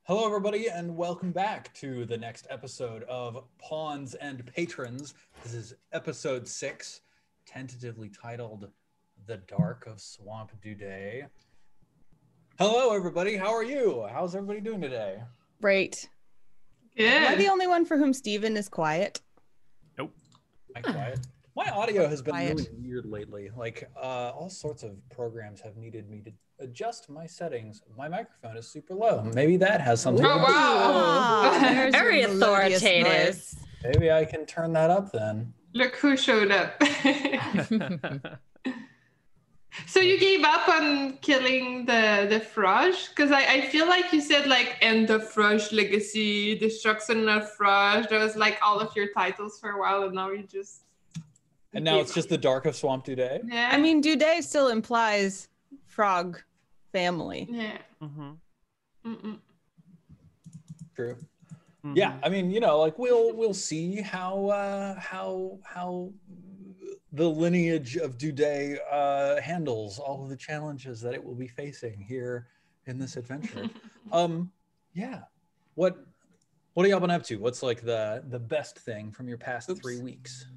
Hello, everybody, and welcome back to the next episode of Pawns and Patrons. This is episode 6, tentatively titled The Dark of Swamp Dudet. Hello, everybody. How are you? How's everybody doing today? Great. Good. Am I the only one for whom Steven is quiet? Nope. Am I quiet? My audio has been really weird lately. Like, all sorts of programs have needed me to adjust my settings. My microphone is super low. Maybe that has something to do with it. Wow. Very authoritative. Maybe I can turn that up then. Look who showed up. So you gave up on killing the Frosh? Because I feel like you said like end of Frosh legacy, destruction of Frosh. That was like all of your titles for a while, and now you just... And now it's just the Dark of Swamp Dudet? Yeah. I mean, Dudet still implies frog family. Yeah. True. Yeah, I mean, you know, like we'll see how the lineage of Dudet handles all of the challenges that it will be facing here in this adventure. Yeah. What have y'all been up to? What's like the best thing from your past 3 weeks?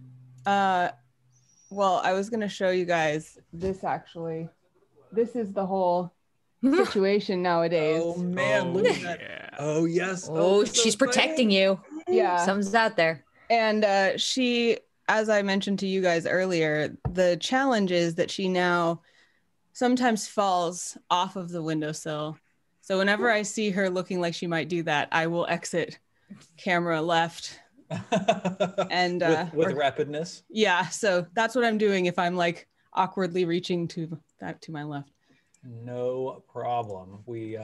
Well, I was gonna show you guys this actually. This is the whole situation nowadays. Oh man, look at that. Yeah. Oh yes. Oh, she's protecting you. Yeah. Something's out there. And she, as I mentioned to you guys earlier, the challenge is that she now sometimes falls off of the windowsill. So whenever I see her looking like she might do that, I will exit camera left. And with rapidness. Yeah, so that's what I'm doing if I'm like awkwardly reaching to my left. No problem. We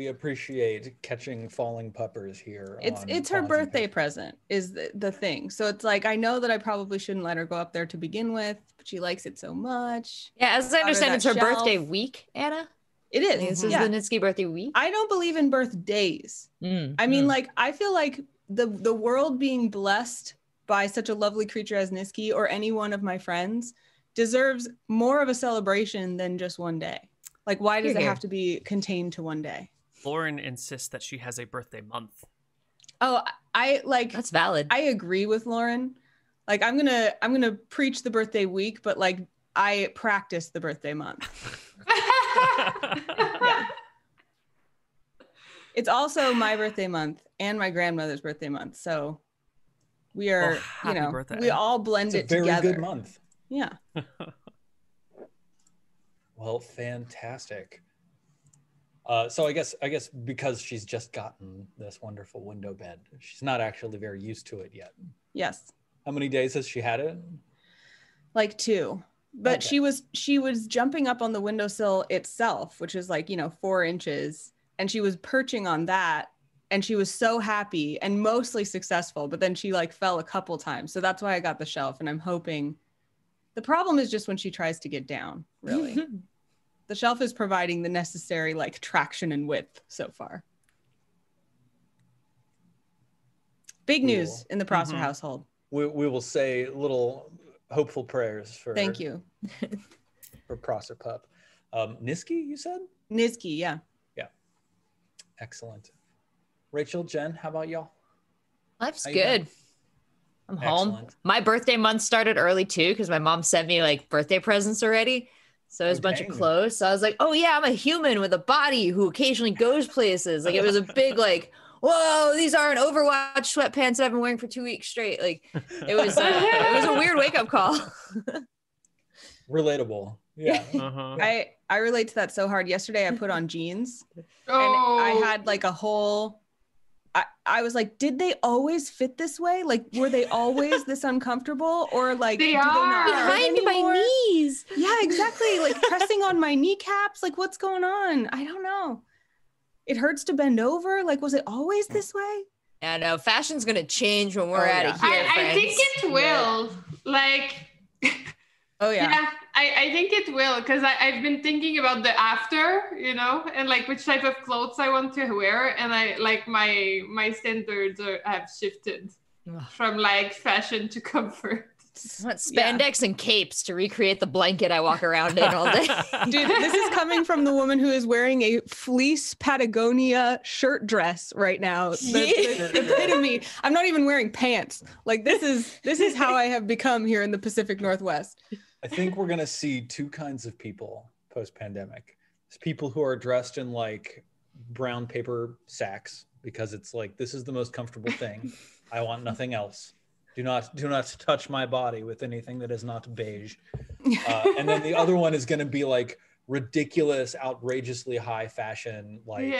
appreciate catching falling puppers here. It's her birthday present is the thing. So it's like I know that I probably shouldn't let her go up there to begin with, but she likes it so much. Yeah, as I understand, it's her birthday week, Anna. It is. This is the Nitsky birthday week. I don't believe in birthdays. I mean, like I feel like the world being blessed by such a lovely creature as Nitsky or any one of my friends deserves more of a celebration than just one day. Like, why does it have to be contained to one day? Lauren insists that she has a birthday month. Oh, I like that's valid. I agree with Lauren. Like, I'm gonna preach the birthday week, but like I practice the birthday month. Yeah. It's also my birthday month and my grandmother's birthday month, so we are, birthday. we all blend it together. Very good month. Yeah. Well, fantastic. So I guess because she's just gotten this wonderful window bed, she's not actually very used to it yet. Yes. How many days has she had it? Like 2. But okay. she was jumping up on the windowsill itself, which is like, 4 inches, and she was perching on that, and she was so happy and mostly successful, but then she like fell a couple times. So that's why I got the shelf, and I'm hoping. The problem is just when she tries to get down, really. The shelf is providing the necessary like traction and width so far. Big news in the Prosser household. We will say little hopeful prayers for. Thank you. For Prosser pup. Nitsky, you said? Nitsky, yeah. Yeah. Excellent. Rachel, Jen, how about y'all? Life's good. I'm home. Excellent. My birthday month started early too because my mom sent me like birthday presents already. So it was a bunch of clothes. So I was like, oh yeah, I'm a human with a body who occasionally goes places. Like it was a big like, whoa, these aren't Overwatch sweatpants that I've been wearing for 2 weeks straight. Like it was a weird wake up call. Relatable. Yeah. I relate to that so hard. Yesterday I put on jeans and I had like a whole I was like, did they always fit this way? Like, were they always this uncomfortable? Or like, they do are they not behind my knees. Yeah, exactly. Like pressing on my kneecaps. Like, what's going on? I don't know. It hurts to bend over. Like, was it always this way? Yeah, no, fashion's gonna change when we're out of here. I think it will. Like, oh yeah. Yeah, I think it will, because I've been thinking about the after, and like which type of clothes I want to wear, and I like my standards have shifted from like fashion to comfort. I want spandex and capes to recreate the blanket I walk around in all day. Dude, this is coming from the woman who is wearing a fleece Patagonia shirt dress right now. The epitome. I'm not even wearing pants. Like this is how I have become here in the Pacific Northwest. I think we're gonna see two kinds of people post-pandemic. There's people who are dressed in like brown paper sacks because it's like, this is the most comfortable thing. I want nothing else. Do not touch my body with anything that is not beige. And then the other one is going to be like ridiculous, outrageously high fashion. Like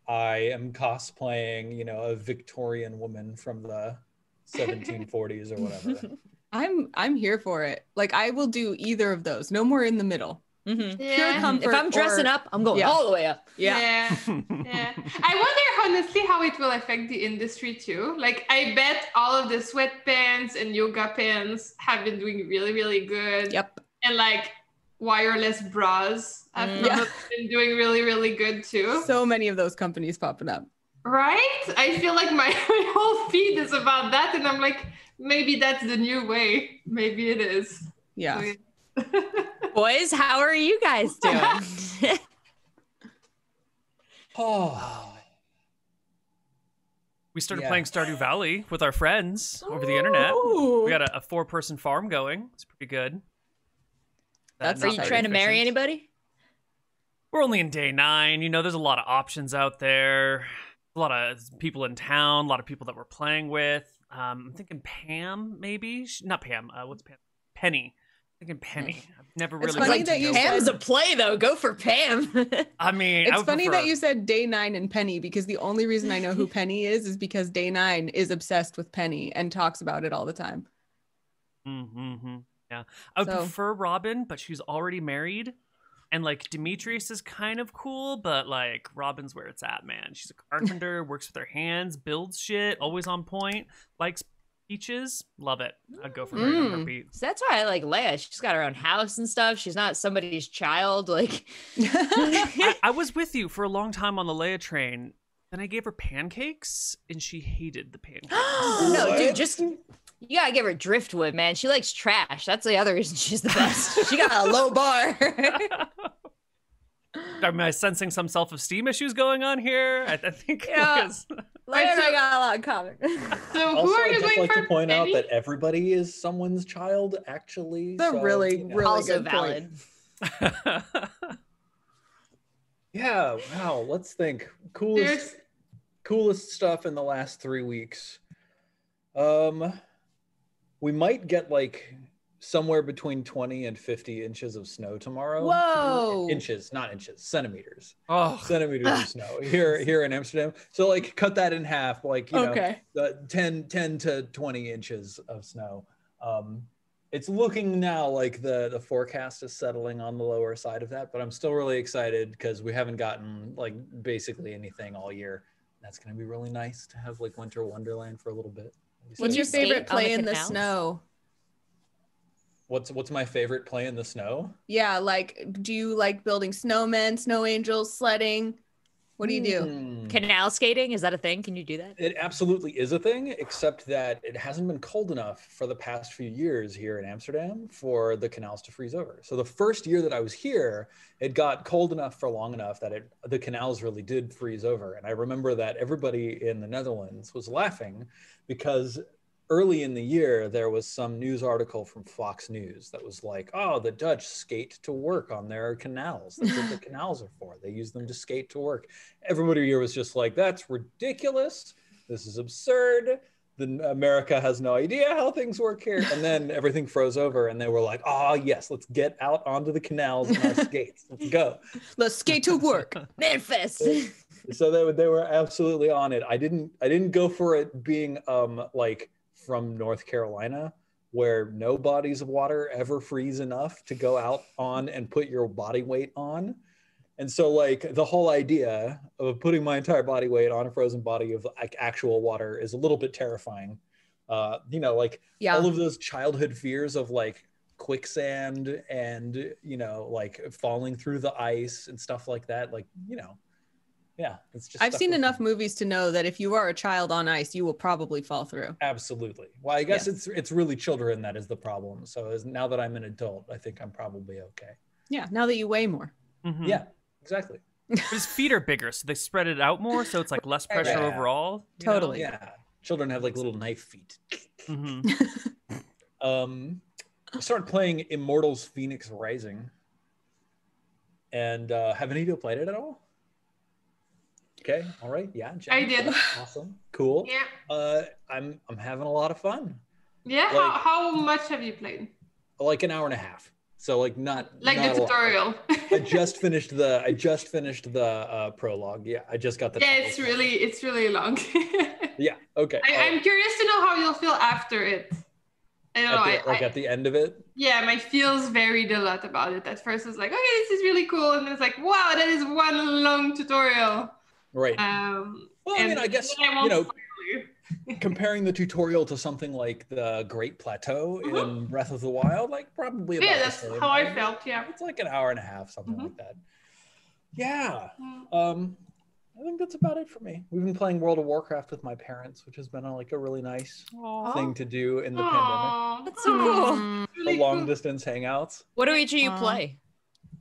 I am cosplaying, you know, a Victorian woman from the 1740s or whatever. I'm here for it. Like I will do either of those. No more in the middle. Mm-hmm. Pure comfort. If I'm dressing up, I'm going all the way up. Yeah. I wonder honestly how it will affect the industry too. Like I bet all of the sweatpants and yoga pants have been doing really, really good. Yep. And like wireless bras have been doing really, really good too. So many of those companies popping up. Right? I feel like my whole feed is about that. And I'm like, maybe that's the new way. Maybe it is. Yeah. So, Boys, how are you guys doing? We started playing Stardew Valley with our friends over the internet. We got a 4-person farm going. It's pretty good. That's Are you trying to marry anybody? We're only in day 9. You know, there's a lot of options out there. A lot of people in town. A lot of people that we're playing with. I'm thinking Pam, maybe. Not Pam. What's Pam? Penny. I'm thinking Penny. I've never really. Funny that you Pam's a play though. Go for Pam. I mean, it's funny that you said Day 9 and Penny, because the only reason I know who Penny is because Day 9 is obsessed with Penny and talks about it all the time. Mm-hmm. Yeah, I would prefer Robin, but she's already married, and like Demetrius is kind of cool, but like Robin's where it's at, man. She's a carpenter, works with her hands, builds shit, always on point, likes peaches. Love it. I'd go for her in a heartbeat. So that's why I like Leia. She's got her own house and stuff. She's not somebody's child. Like I was with you for a long time on the Leia train. Then I gave her pancakes, and she hated the pancakes. No, dude, just you gotta give her driftwood, man. She likes trash. That's the other reason she's the best. She got a low bar. Am I sensing some self-esteem issues going on here? I think Leia and I got a lot in common. So Also, who are I'd you just going like for? to point out Penny? that everybody is someone's child, actually. It's a really Also good valid. point. Yeah, wow. Let's think. Coolest stuff in the last 3 weeks. We might get like somewhere between 20 and 50 inches of snow tomorrow. Whoa. Inches, not inches, centimeters. Oh, Centimeters of snow here in Amsterdam. So like cut that in half, like, you know, 10 to 20 inches of snow. It's looking now like the forecast is settling on the lower side of that, but I'm still really excited because we haven't gotten like basically anything all year. That's going to be really nice to have like winter wonderland for a little bit. What's your favorite play in the snow? What's my favorite play in the snow? Yeah, like, do you like building snowmen, snow angels, sledding? What do you do? Canal skating, is that a thing? Can you do that? It absolutely is a thing, except that it hasn't been cold enough for the past few years here in Amsterdam for the canals to freeze over. So the first year that I was here, it got cold enough for long enough that the canals really did freeze over. And I remember that everybody in the Netherlands was laughing because early in the year, there was some news article from Fox News that was like, oh, the Dutch skate to work on their canals. That's what the canals are for. They use them to skate to work. Everybody here was just like, that's ridiculous. This is absurd. America has no idea how things work here. And then everything froze over and they were like, oh, yes, let's get out onto the canals and our skates. Let's go. Let's skate to work. Memphis. So they were absolutely on it. I didn't go for it being like from North Carolina, where no bodies of water ever freeze enough to go out on and put your body weight on. And so like the whole idea of putting my entire body weight on a frozen body of like actual water is a little bit terrifying. You know, like all of those childhood fears of like quicksand and, you know, like falling through the ice and stuff like that. Like, you know, Yeah, it's just. I've seen enough movies to know that if you are a child on ice, you will probably fall through. Absolutely. Well, I guess it's really children that is the problem. So now that I'm an adult, I think I'm probably okay. Yeah, now that you weigh more. Mm-hmm. Yeah, exactly. But his feet are bigger, so they spread it out more, so it's like less pressure overall. Totally. Yeah. Children have like little knife feet. Mm-hmm. I started playing Immortals Phoenix Rising. And have any of you played it at all? Okay, all right. Yeah, Jen, I did. Awesome. Cool. Yeah. I'm having a lot of fun. Yeah, Like, how much have you played? Like an hour and a half. So like not the tutorial. I just finished the prologue. Yeah, I just got the. Yeah, it's really long. Yeah. Okay. I'm curious to know how you'll feel after it. I don't know. At the end of it. Yeah, my feels varied a lot about it. At first, I was like, okay, this is really cool, and then it's like, wow, that is one long tutorial. Right. Well, I mean, I guess comparing the tutorial to something like the Great Plateau in Breath of the Wild, like probably about that's the same. how I felt. Yeah, it's like an hour and a half, something like that. Yeah. I think that's about it for me. We've been playing World of Warcraft with my parents, which has been a really nice thing to do in the pandemic. That's so cool. Really the long distance hangouts. What do each of you play?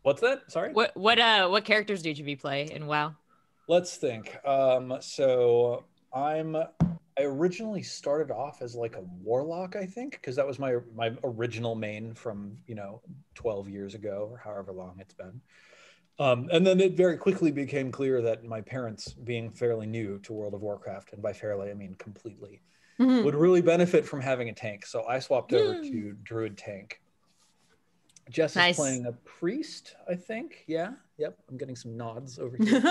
What's that? Sorry. What characters do each of you play in WoW? Let's think. So I originally started off as like a warlock, I think, because that was my original main from 12 years ago or however long it's been. And then it very quickly became clear that my parents, being fairly new to World of Warcraft, and by fairly I mean completely, would really benefit from having a tank. So I swapped over to Druid tank. Jess is playing a priest, I think. Yeah. Yep. I'm getting some nods over here.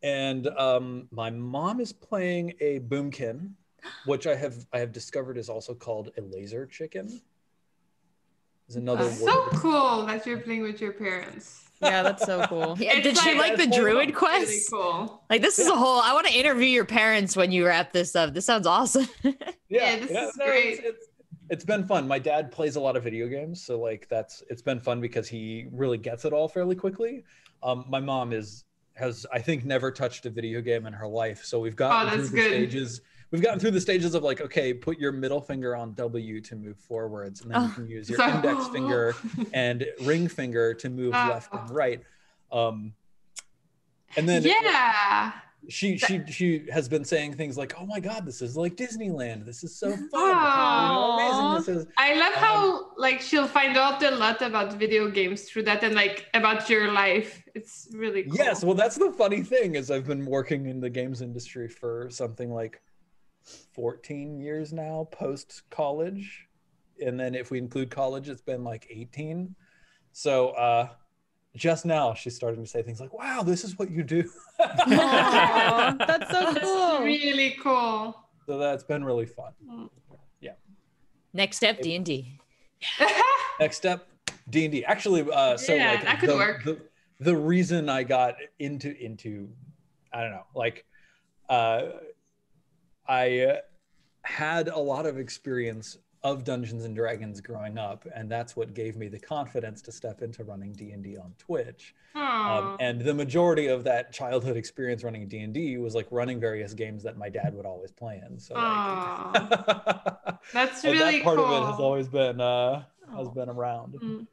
And my mom is playing a boomkin, which I have discovered is also called a laser chicken. Is another word. So cool that you're playing with your parents. Yeah, that's so cool. Yeah, did she like the druid quest? Really cool. Like this is a whole. I want to interview your parents when you wrap this up. This sounds awesome. This is great. It's been fun. My dad plays a lot of video games, so like it's been fun because he really gets it all fairly quickly. My mom has I think never touched a video game in her life, so we've gotten through the stages. We've gotten through the stages of like, okay, put your middle finger on W to move forwards, and then you can use your index finger and ring finger to move left and right. And then she has been saying things like, "Oh my God, this is like Disneyland. This is so fun. How amazing this is." I love how like she'll find out a lot about video games through that and like about your life. It's really cool. Yes, well, that's the funny thing is I've been working in the games industry for something like 14 years now post college, and then if we include college it's been like 18. So just now she's starting to say things like, wow, this is what you do. Aww, that's so cool. That's really cool. So that's been really fun. Yeah. Next step, D&D. Next step, D&D. Actually, that could work. The reason I got into I don't know, like I had a lot of experience of Dungeons and Dragons growing up, and that's what gave me the confidence to step into running D&D on Twitch. And the majority of that childhood experience running D&D was like running various games that my dad would always play in. So like, that's really that part cool. of it has always been around.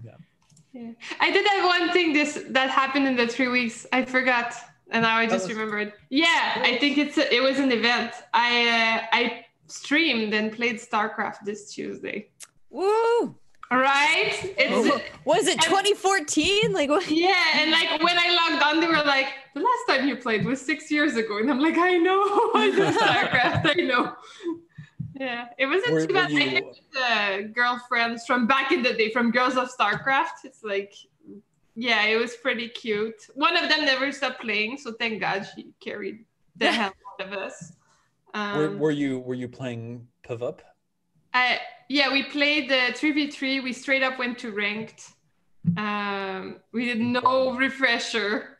Yeah. I did have one thing that happened in the 3 weeks. I forgot. And now I just remembered. Yeah, I think it was an event. I streamed and played StarCraft this Tuesday. Woo! Right? Was it 2014? Like what? Yeah, and like when I logged on, they were like, the last time you played was 6 years ago. And I'm like, I know. I do StarCraft. I know. Yeah, it wasn't too bad. I met with girlfriends from back in the day, from Girls of StarCraft. It's like, yeah, it was pretty cute. One of them never stopped playing, so thank God she carried the hell out of us. Were you playing PvP? Yeah, we played the 3v3. We straight up went to ranked. We did no refresher.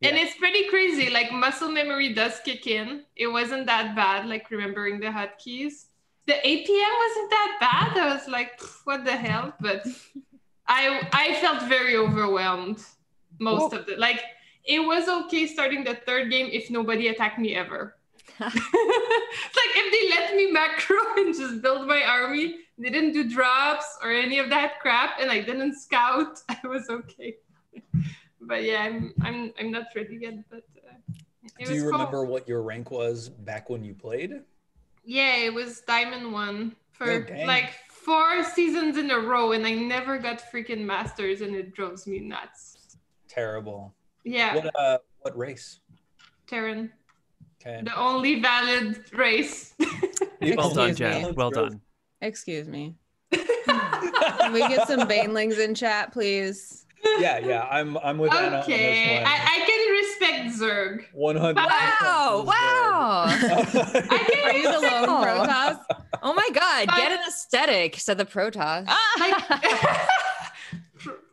Yeah. And it's pretty crazy. Like muscle memory does kick in. It wasn't that bad, like remembering the hotkeys. The APM wasn't that bad. I was like, what the hell? But I felt very overwhelmed most of the, like, it was okay starting the third game if nobody attacked me ever. It's like if they let me macro and just build my army, they didn't do drops or any of that crap, and I didn't scout, I was okay. But yeah, I'm not ready yet. But do you remember what your rank was back when you played? Yeah, it was Diamond 1 for like 4 seasons in a row, and I never got freaking Masters, and it drives me nuts. Terrible. Yeah. What race? Terran. Okay. The only valid race. Well done, Jen. Well done. Excuse me. Can we get some Banelings in chat, please? Yeah. I'm with Anna on this one. I can respect Zerg. 100%. Wow. Are you the lone Protoss? Oh my God, get an aesthetic, said the Protoss.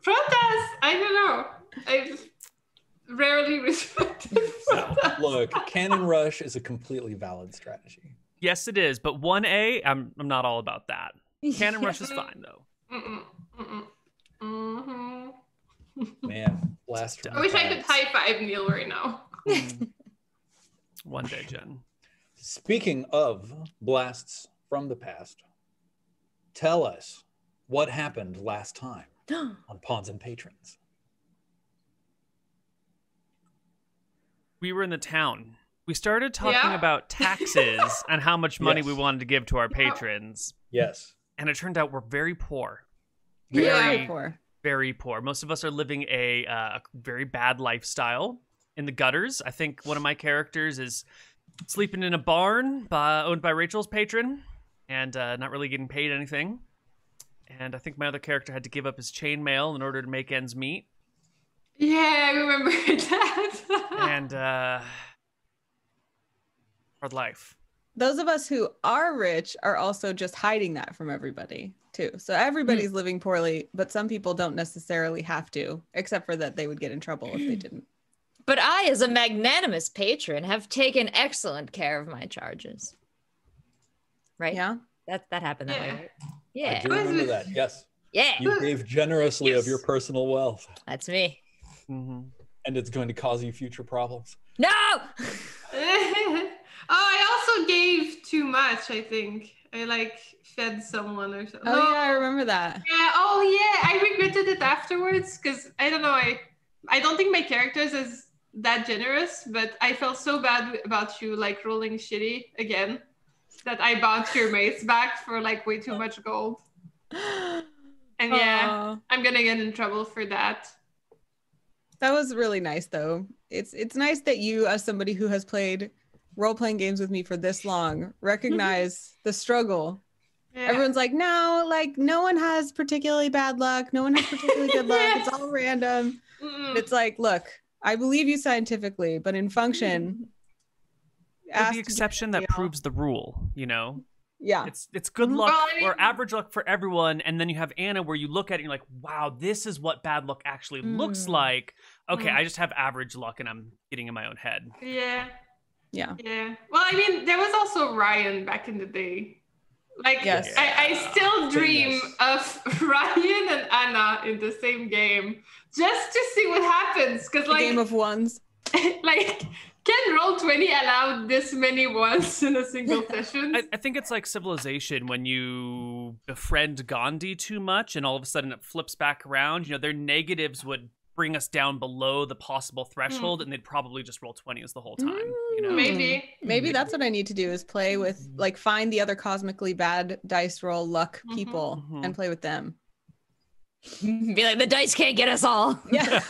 Protoss, I don't know. I've rarely respected Protoss. Look, Cannon Rush is a completely valid strategy. Yes, it is, but 1A, I'm not all about that. Cannon Rush is fine though. Man, blast. I wish I could high five Neal right now. One day, Jen. Speaking of blasts from the past, tell us what happened last time on Pawns and Patrons. We were in the town. We started talking about taxes and how much money we wanted to give to our patrons. Yes. And it turned out we're very poor. Very poor. Very poor. Most of us are living a very bad lifestyle in the gutters. I think one of my characters is sleeping in a barn owned by Rachel's patron and not really getting paid anything. And I think my other character had to give up his chainmail in order to make ends meet. Yeah, I remember that. And hard life. Those of us who are rich are also just hiding that from everybody too. So everybody's living poorly, but some people don't necessarily have to, except for that they would get in trouble if they didn't. But I, as a magnanimous patron, have taken excellent care of my charges. Right? Yeah. That happened that way, right? Yeah. I do remember that. Yes. Yeah. You gave generously of your personal wealth. That's me. Mm-hmm. And it's going to cause you future problems. No! I also gave too much, I think. I fed someone or something. Oh, yeah, I remember that. Yeah, I regretted it afterwards because I don't know, I don't think my character is that generous, but I felt so bad about you rolling shitty again that I bought your mates back for way too much gold. And yeah, I'm gonna get in trouble for that. That was really nice though. It's nice that you, as somebody who has played role-playing games with me for this long, recognize the struggle. Yeah. Everyone's like, no, no one has particularly bad luck. No one has particularly good luck. It's all random. It's like, look, I believe you scientifically, but in function, the exception that proves the rule, you know? Yeah. It's good luck or average luck for everyone. And then you have Anna where you look at it and you're like, wow, this is what bad luck actually looks like. Okay, I just have average luck and I'm getting in my own head. Yeah. Yeah. Well, I mean, there was also Ryan back in the day. Yes. I still dream of Ryan and Anna in the same game just to see what happens. Because game of ones. Can Roll20 allow this many ones in a single session? I think it's like Civilization when you befriend Gandhi too much and all of a sudden it flips back around. You know, their negatives would bring us down below the possible threshold and they'd probably just roll 20s the whole time. You know? Maybe that's what I need to do is play with find the other cosmically bad dice roll luck people and play with them. Be like, the dice can't get us all. Yeah.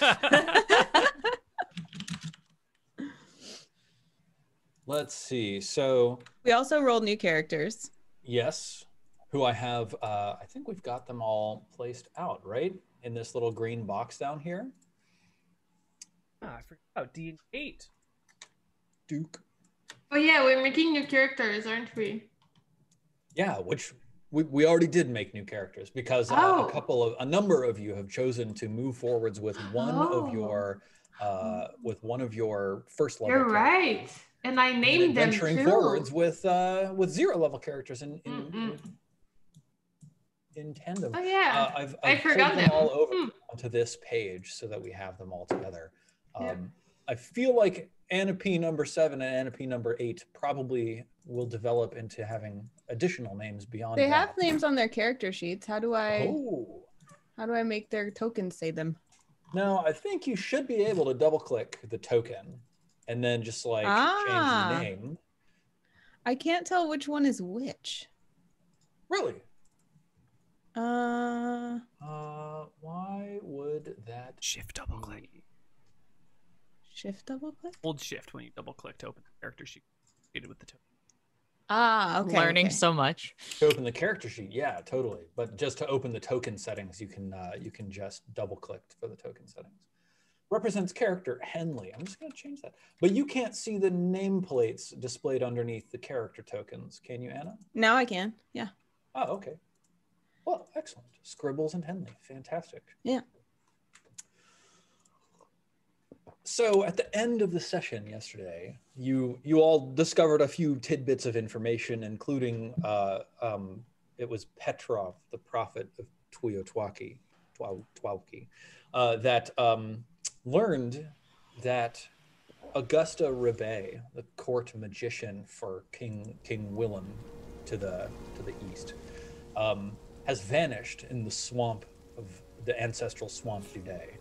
Let's see. So we also rolled new characters. Yes. Who I have, I think we've got them all placed out, right? In this little green box down here. I forgot about D8. Duke. Oh yeah, we're making new characters, aren't we? Yeah, which we already did make new characters because a number of you have chosen to move forwards with one of your first level. You're right. And I named them venturing forwards with 0 level characters in tandem. Oh yeah, I've forgot pulled them all over onto this page so that we have them all together. I feel like Anapi number 7 and Anapi number 8 probably will develop into having additional names beyond They that. have names on their character sheets. How do I make their tokens say them? No, I think you should be able to double click the token and then just like change the name. I can't tell which one is which. Really? Why would that shift double click? Shift double click? Hold shift when you double click to open the character sheet with the token. Okay. Learning so much. To open the character sheet, yeah, totally. But just to open the token settings, you can just double click for the token settings. Represents character Henley. I'm just going to change that. But you can't see the nameplates displayed underneath the character tokens, can you, Anna? Now I can. Yeah. Oh, okay. Well, excellent. Scribbles and Henley, fantastic. Yeah. So at the end of the session yesterday, you all discovered a few tidbits of information, including it was Petrov, the prophet of Twalki, that learned that Augusta Rebay, the court magician for King Willem to the east, has vanished in the swamp of the ancestral swamp Dudet.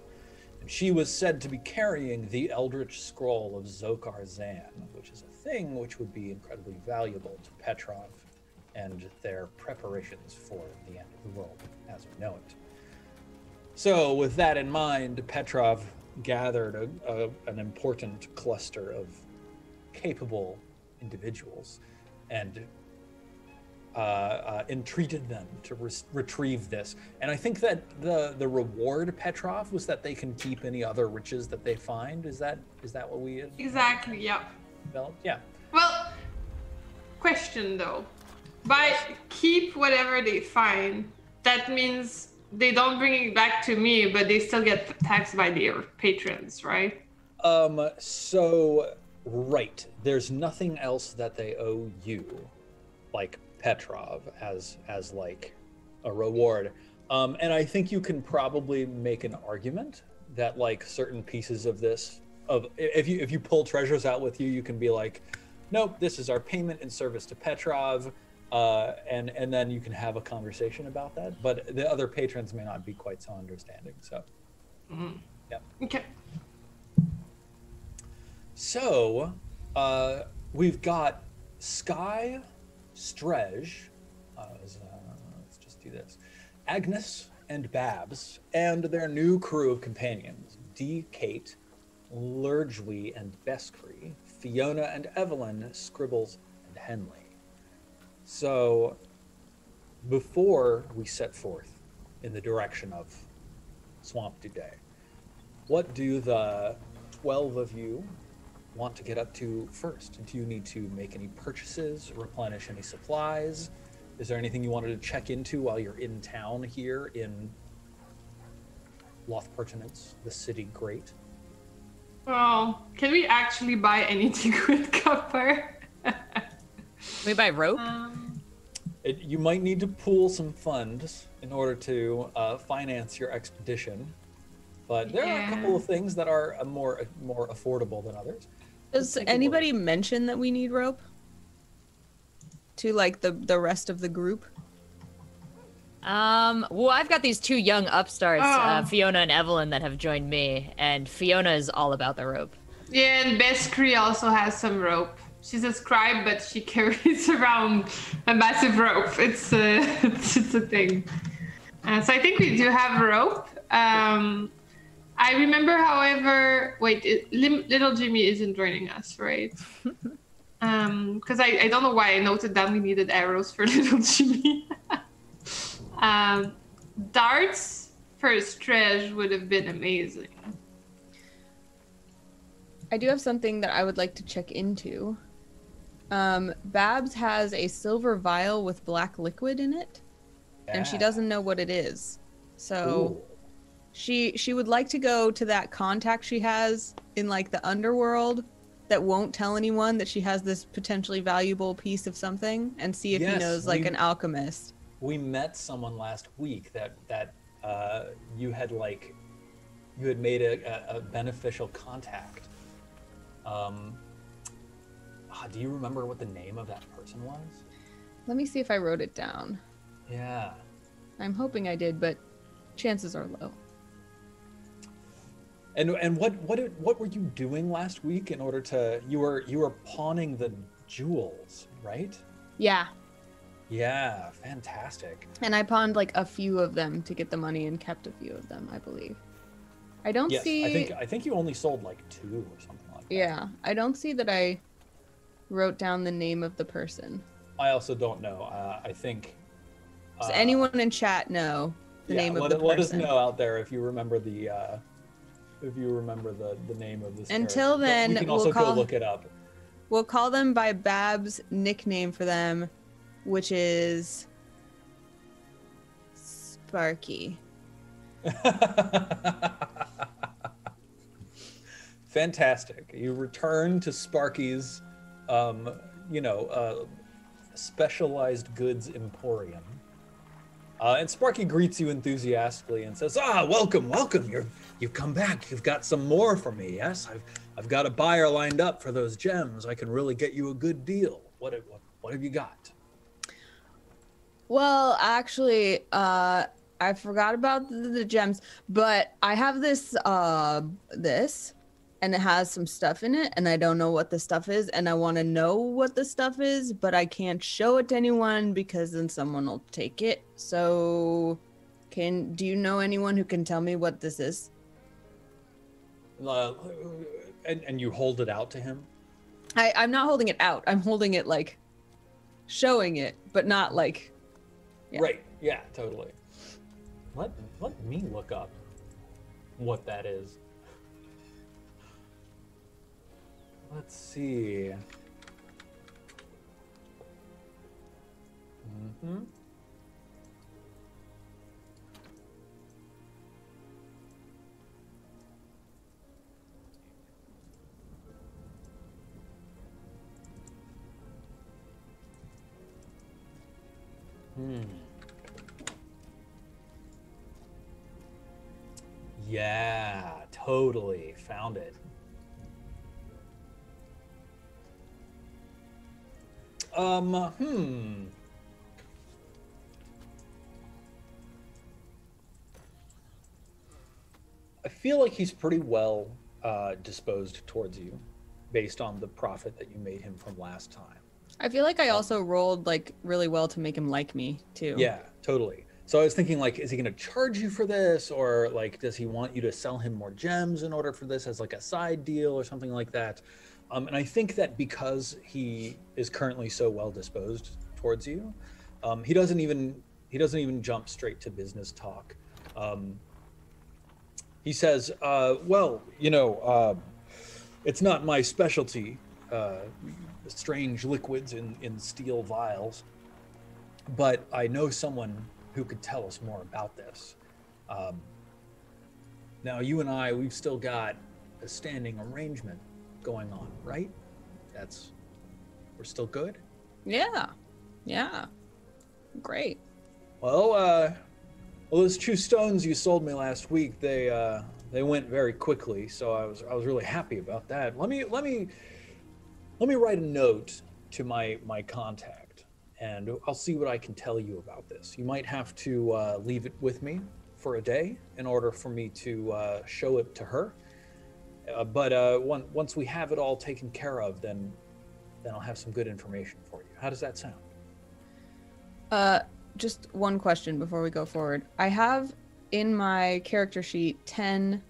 She was said to be carrying the Eldritch Scroll of Zokar Zan, which is a thing which would be incredibly valuable to Petrov and their preparations for the end of the world as we know it. So with that in mind, Petrov gathered an important cluster of capable individuals and entreated them to retrieve this. And I think that the reward, Petrov, was that they can keep any other riches that they find. Is that what we had exactly? Yeah. Developed? Yeah. Well, question though, by keep whatever they find, that means they don't bring it back to me, but they still get taxed by their patrons, right? So right, there's nothing else that they owe you, like Petrov, as like a reward. And I think you can probably make an argument that like certain pieces of this, if you pull treasures out with you, you can be like, nope, this is our payment in service to Petrov, and then you can have a conversation about that. But the other patrons may not be quite so understanding. So, yeah. Okay. So, we've got Sky, Strej, let's just do this, Agnes and Babs, and their new crew of companions, D. Kate, Lurgwy and Beskry, Fiona and Evelyn, Scribbles and Henley. So, before we set forth in the direction of Swamp Dudet, what do the 12 of you want to get up to first? Do you need to make any purchases, replenish any supplies? Is there anything you wanted to check into while you're in town here in Lothpertinence, the city great? Well, can we actually buy anything with copper? We buy rope? You might need to pool some funds in order to finance your expedition, but there are a couple of things that are more affordable than others. Does anybody mention that we need rope to like the rest of the group? Well, I've got these two young upstarts, Fiona and Evelyn, that have joined me, and Fiona is all about the rope. Yeah, and Beskry also has some rope. She's a scribe, but she carries around a massive rope. It's a thing. So I think we do have rope. I remember, however, wait, little Jimmy isn't joining us, right? Because I don't know why I noted down we needed arrows for little Jimmy. Darts for Strej would have been amazing. I do have something that I would like to check into. Babs has a silver vial with black liquid in it, and she doesn't know what it is. So she would like to go to that contact she has in like the underworld that won't tell anyone that she has this potentially valuable piece of something, and see if he knows like an alchemist. We met someone last week that you had made a beneficial contact Do you remember what the name of that person was? Let me see if I wrote it down. Yeah. I'm hoping I did, but chances are low. And what were you doing last week in order to you were pawning the jewels, right? Yeah. Yeah, fantastic. And I pawned like a few of them to get the money and kept a few of them, I believe. I don't see. I think you only sold like 2 or something like that. Yeah, I don't see that I wrote down the name of the person. I also don't know. I think. Does anyone in chat know the name of the person? Let us know out there if you remember the name of this. Until character. then, we can also go look it up. We'll call them by Bab's nickname for them, which is Sparky. Fantastic. You return to Sparky's, specialized goods emporium. And Sparky greets you enthusiastically and says, welcome. You've come back. You've got some more for me. Yes, I've got a buyer lined up for those gems. I can really get you a good deal. What have you got? Well, actually, I forgot about the gems, but I have this, and it has some stuff in it, and I don't know what the stuff is, and I want to know what the stuff is, but I can't show it to anyone because then someone will take it. So, do you know anyone who can tell me what this is? And you hold it out to him? I'm not holding it out. I'm holding it like showing it, but not like. Yeah. Right. Yeah, totally. Let me look up what that is. Let's see. Mm-hmm. Yeah, totally. Found it. I feel like he's pretty well disposed towards you based on the profit that you made him from last time. I feel like I also rolled like really well to make him like me too. Yeah, totally. So I was thinking, like, is he going to charge you for this, or like, does he want you to sell him more gems in order for this as like a side deal or something like that? And I think that because he is currently so well disposed towards you, he doesn't even jump straight to business talk. He says, well, it's not my specialty, strange liquids in steel vials, but I know someone who could tell us more about this. Now, you and I, we've still got a standing arrangement going on, right? We're still good? Yeah. Great. Well, those 2 stones you sold me last week, they went very quickly, so I was really happy about that. Let me write a note to my contact, and I'll see what I can tell you about this. You might have to leave it with me for a day in order for me to show it to her. But once we have it all taken care of, then I'll have some good information for you. How does that sound? Just one question before we go forward. I have in my character sheet 10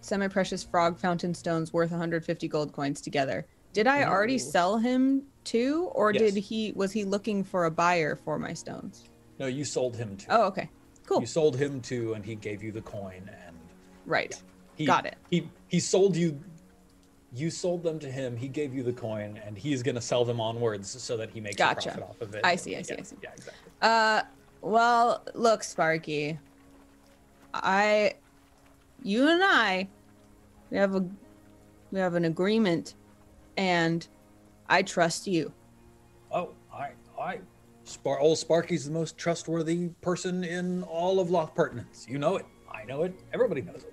semi-precious frog fountain stones worth 150 gold coins together. Did I already sell him 2, or Yes. was he looking for a buyer for my stones? No, you sold him 2. Oh, okay. Cool. You sold him 2, and he gave you the coin, and Right. yeah. Got it. He sold you. You sold them to him. He gave you the coin, and he's going to sell them onwards so that he makes a profit off of it. I see. Yeah, exactly. Well, look, Sparky. You and I, we have an agreement, and I trust you. Oh, old Sparky's the most trustworthy person in all of Loch Pertinence. You know it. I know it. Everybody knows it.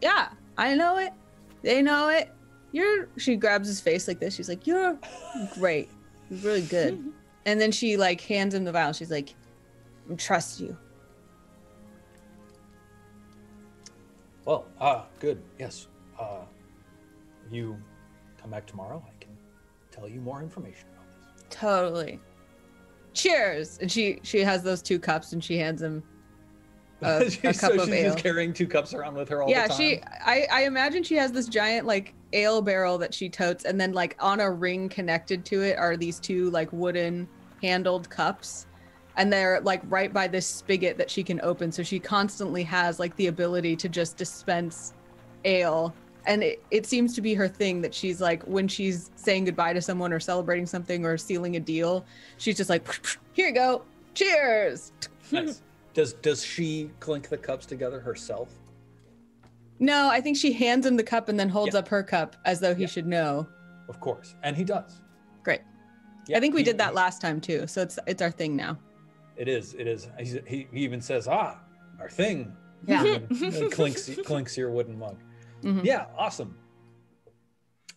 Yeah, I know it. They know it. She grabs his face like this. She's like, you're great. You're really good. And then she like hands him the vial. She's like, I trust you. Well, good. Yes. You come back tomorrow. I can tell you more information about this. Totally. Cheers. And she has those 2 cups and she hands him a cup of ale. She's just carrying 2 cups around with her all the time. Yeah, I imagine she has this giant like ale barrel that she totes, and then like on a ring connected to it are these 2 like wooden handled cups, and they're like right by this spigot that she can open, so she constantly has like the ability to just dispense ale. And it seems to be her thing that she's like, when she's saying goodbye to someone or celebrating something or sealing a deal, she's just like, here you go, cheers. Nice. Does she clink the cups together herself? No, I think she hands him the cup and then holds up her cup as though he should know. Of course, and he does. Great. Yeah, I think we did that last time too, so it's our thing now. It is. He even says, our thing. Yeah. And clinks your wooden mug. Mm-hmm. Yeah, awesome.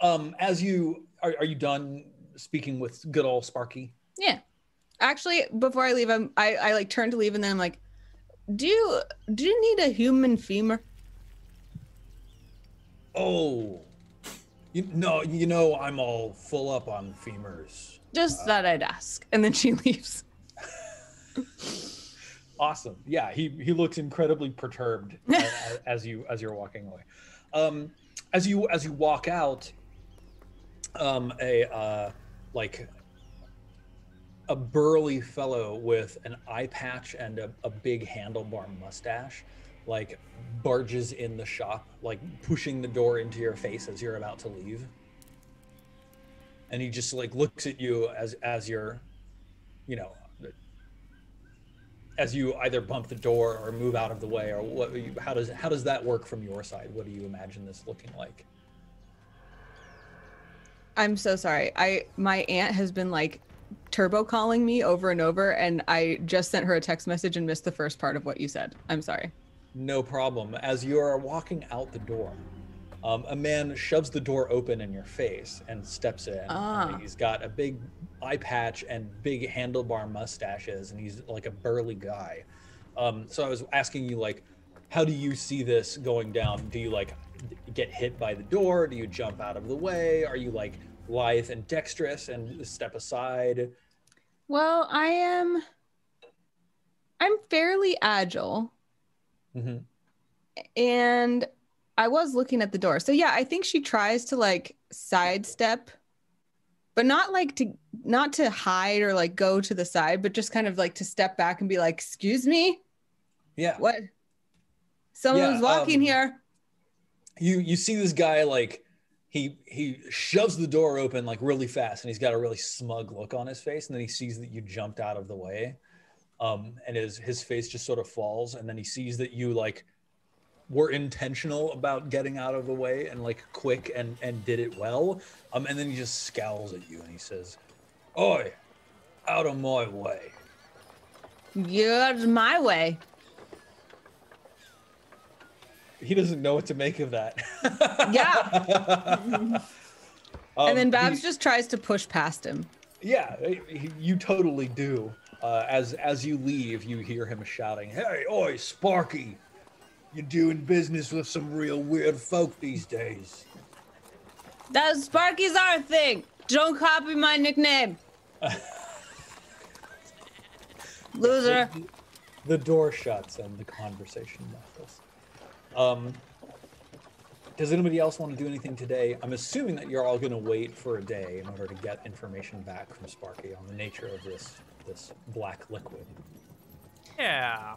As you are you done speaking with good old Sparky? Yeah. Actually, before I leave, I like turn to leave, and then I'm like, do you need a human femur? Oh, you know, I'm all full up on femurs. Just thought I'd ask, and then she leaves. Awesome. Yeah, he looks incredibly perturbed as you're walking away. As you walk out, a burly fellow with an eye patch and a big handlebar mustache, like barges in the shop, like pushing the door into your face as you're about to leave. And he just like looks at you as you're, as you either bump the door or move out of the way, or what? How does that work from your side? What do you imagine this looking like? I'm so sorry. My aunt has been like turbo calling me over and over, and I just sent her a text message and missed the first part of what you said. I'm sorry. No problem. As you are walking out the door, a man shoves the door open in your face and steps in. And he's got a big eye patch and big handlebar mustaches, and he's like a burly guy. So I was asking you, like, how do you see this going down? Do you like get hit by the door? Do you jump out of the way? Are you like lithe and dexterous and step aside? Well, I'm fairly agile. Mm-hmm. And I was looking at the door. So yeah, I think she tries to like sidestep, but not to hide or like go to the side, but just kind of like to step back and be like, excuse me? Yeah. What? Someone's walking here. You see this guy, like he shoves the door open like really fast, and he's got a really smug look on his face, and then he sees that you jumped out of the way. And his face just sort of falls, and then he sees that you like were intentional about getting out of the way and like quick and did it well. And then he just scowls at you and he says, "Oi, out of my way." You're my way. He doesn't know what to make of that. Yeah. And then Babs just tries to push past him. Yeah, you totally do. As you leave, you hear him shouting, "Hey, oi, Sparky! You're doing business with some real weird folk these days." That Sparky's our thing. Don't copy my nickname. Loser. The door shuts and the conversation knuckles. Does anybody else want to do anything today? I'm assuming that you're all going to wait for a day in order to get information back from Sparky on the nature of this black liquid. Yeah.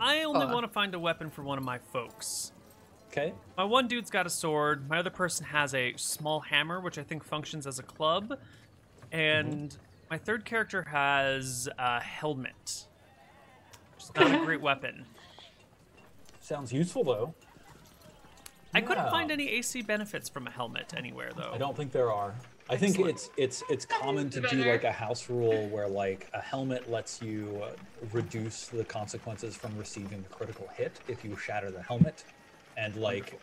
I only want to find a weapon for one of my folks. Okay. My one dude's got a sword. My other person has a small hammer, which I think functions as a club. And my third character has a helmet, which is not a great weapon. Sounds useful, though. I couldn't find any AC benefits from a helmet anywhere, though. I don't think there are. I think it's common to do like a house rule where like a helmet lets you reduce the consequences from receiving a critical hit if you shatter the helmet. and like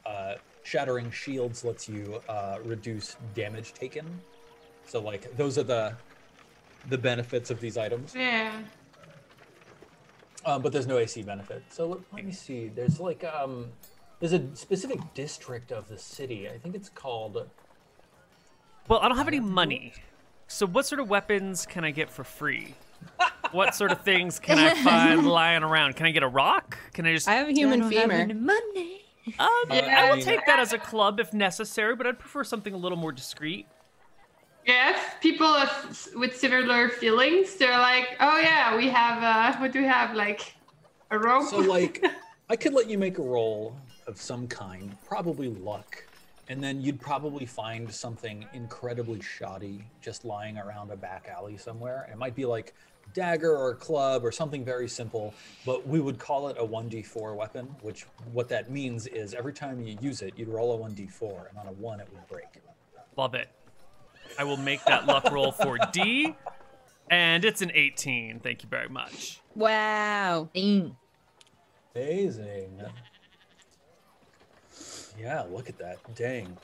shattering shields lets you reduce damage taken. So like those are the benefits of these items. Yeah. But there's no AC benefit. So let me see. There's like there's a specific district of the city. I think it's called. Well, I don't have any money. So what sort of weapons can I get for free? What sort of things can I find lying around? Can I get a rock? Can I just? I have a human femur. Money. I will take that as a club if necessary, but I'd prefer something a little more discreet. Yeah, if people with similar feelings, they're like, oh yeah, we have, what do we have, like a rope? So like, I could let you make a roll of some kind, probably luck, and then you'd probably find something incredibly shoddy just lying around a back alley somewhere. It might be like dagger or club or something very simple, but we would call it a 1d4 weapon, which what that means is every time you use it, you'd roll a 1d4, and on a 1 it would break. Love it. I will make that luck roll for D, and it's an 18. Thank you very much. Wow. Amazing. Yeah, look at that. Dang.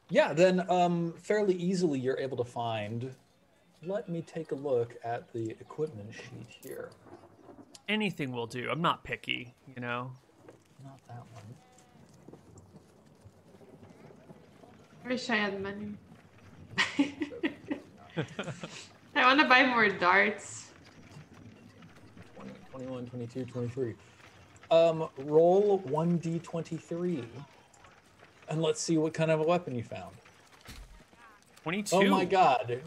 Yeah, then fairly easily you're able to find. Let me take a look at the equipment sheet here. Anything will do. I'm not picky, you know. Not that one. I wish I had money. I want to buy more darts. 20, 21, 22, 23. Roll 1d23. And let's see what kind of a weapon you found. 22. Oh my god.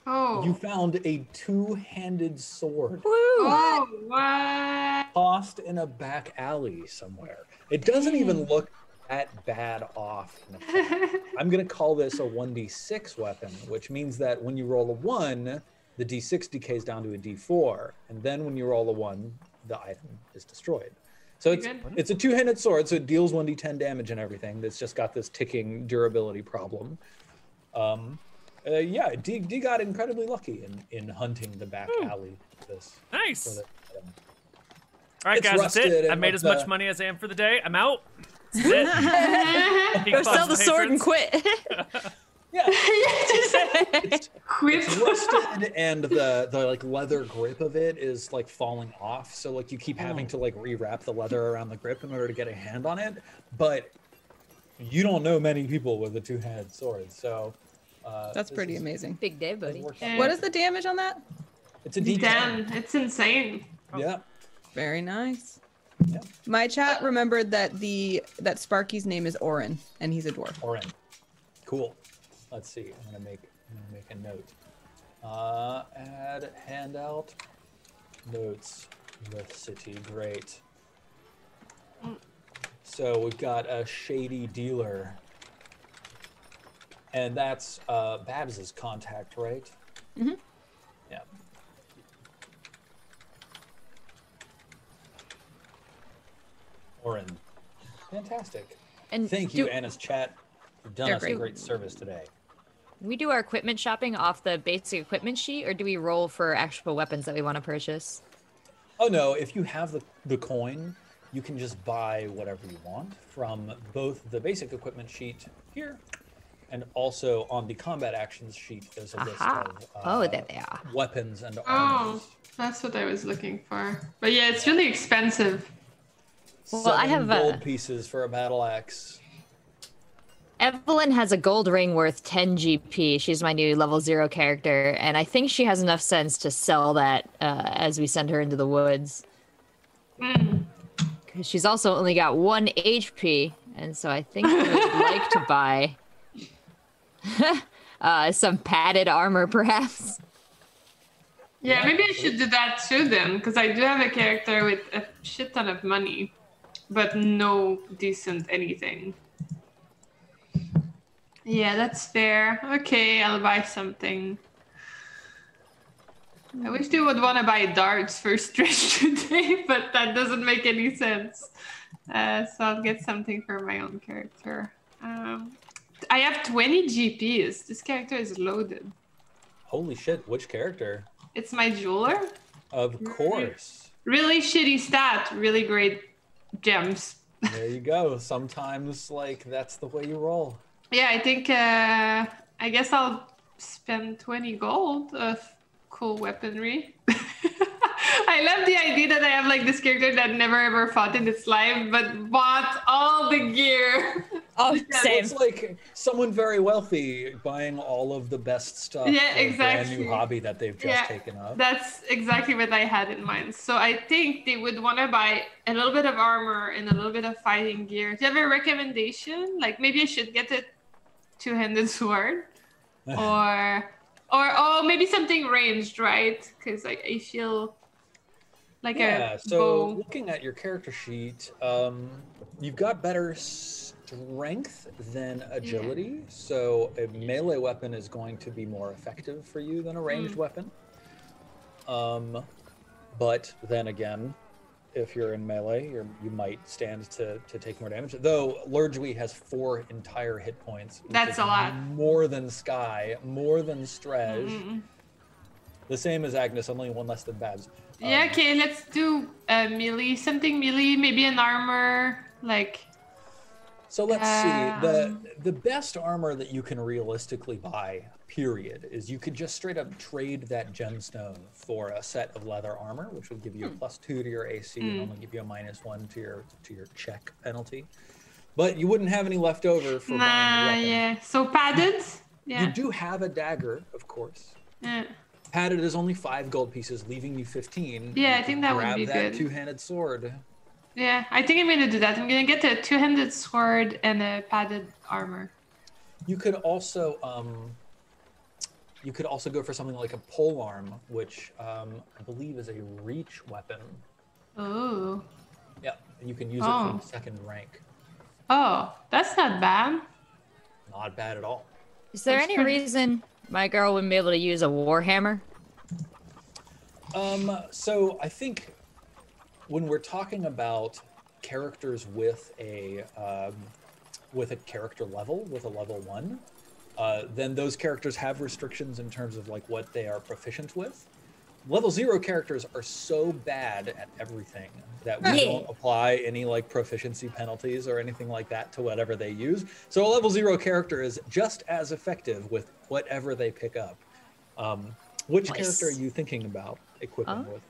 Oh. You found a two-handed sword. Oh, what? Tossed in a back alley somewhere. It doesn't even look that bad off. I'm going to call this a 1d6 weapon, which means that when you roll a 1, the d6 decays down to a d4. And then when you roll a 1, the item is destroyed. So it's a two-handed sword, so it deals 1d10 damage and everything. It's just got this ticking durability problem. Yeah, D got incredibly lucky in hunting the back alley for this. Nice. For the, all right, guys, that's it. I made as much money as I am for the day. I'm out. That's it. Go sell the sword and quit. Yeah, it's rusted, and the like leather grip of it is like falling off. So like you keep having to like rewrap the leather around the grip in order to get a hand on it. But you don't know many people with a two-handed sword, so that's pretty amazing. Big day, buddy. What is the damage on that? It's a D10. It's insane. Yeah. Very nice. Yeah. My chat remembered that Sparky's name is Orin, and he's a dwarf. Orin. Cool. Let's see. I'm gonna make a note. Add handout. Notes. The city. Great. So we've got a shady dealer, and that's Babs's contact, right? Mm-hmm. Yeah. Orin. Fantastic. And thank you, Anna's chat. You've done us a great service today. We do our equipment shopping off the basic equipment sheet, or do we roll for actual weapons that we want to purchase? Oh no, if you have the coin, you can just buy whatever you want from both the basic equipment sheet here and also on the combat actions sheet. There's a list of there they are. Weapons and armors. Oh, that's what I was looking for. But yeah, it's really expensive. Well, 7 I have gold pieces for a battle axe. Evelyn has a gold ring worth 10 GP. She's my new level 0 character, and I think she has enough sense to sell that as we send her into the woods. Because she's also only got 1 HP, and so I think we would like to buy some padded armor, perhaps. Yeah, maybe I should do that too then, because I do have a character with a shit ton of money, but no decent anything. Yeah, that's fair. Okay, I'll buy something. I wish they would want to buy darts for stretch today, but that doesn't make any sense. So I'll get something for my own character. I have 20 GPs. This character is loaded. Holy shit, which character? It's my jeweler. Of course. really shitty stat, really great gems. There you go. Sometimes, like, that's the way you roll. Yeah, I think, I guess I'll spend 20 gold of cool weaponry. I love the idea that I have like this character that never ever fought in its life, but bought all the gear. Oh, same. It's like someone very wealthy buying all of the best stuff. Yeah, for a brand exactly. new hobby that they've just taken up. That's exactly what I had in mind. So I think they would want to buy a little bit of armor and a little bit of fighting gear. Do you have a recommendation? Like maybe I should get a two-handed sword, or maybe something ranged, right? Because I feel like so bow. looking at your character sheet, you've got better strength than agility. So a melee weapon is going to be more effective for you than a ranged weapon. But then again, if you're in melee, you might stand to take more damage. Though Lurgui has 4 entire hit points. That's a lot. More than Sky, more than Strej. The same as Agnes, only 1 less than Babs. Yeah, okay, let's do melee, something melee, maybe an armor, like... So let's see, the best armor that you can realistically buy, period, is you could just straight up trade that gemstone for a set of leather armor, which would give you a +2 to your AC and only give you a -1 to your check penalty. But you wouldn't have any left over for buying a weapon. Yeah, so padded? Yeah. You do have a dagger, of course. Yeah. Padded is only 5 gold pieces, leaving you 15. Yeah, you I think that would be grab that good. two-handed sword. Yeah, I think I'm gonna do that. I'm gonna get a two-handed sword and a padded armor. You could also go for something like a polearm, which I believe is a reach weapon. Oh. Yeah, and you can use it from 2nd rank. Oh, that's not bad. Not bad at all. Is there any reason my girl wouldn't be able to use a warhammer? So I think when we're talking about characters with a character level, with a level 1, then those characters have restrictions in terms of like what they are proficient with. Level 0 characters are so bad at everything that we don't apply any like proficiency penalties or anything like that to whatever they use. So a level 0 character is just as effective with whatever they pick up. Which character are you thinking about equipping with?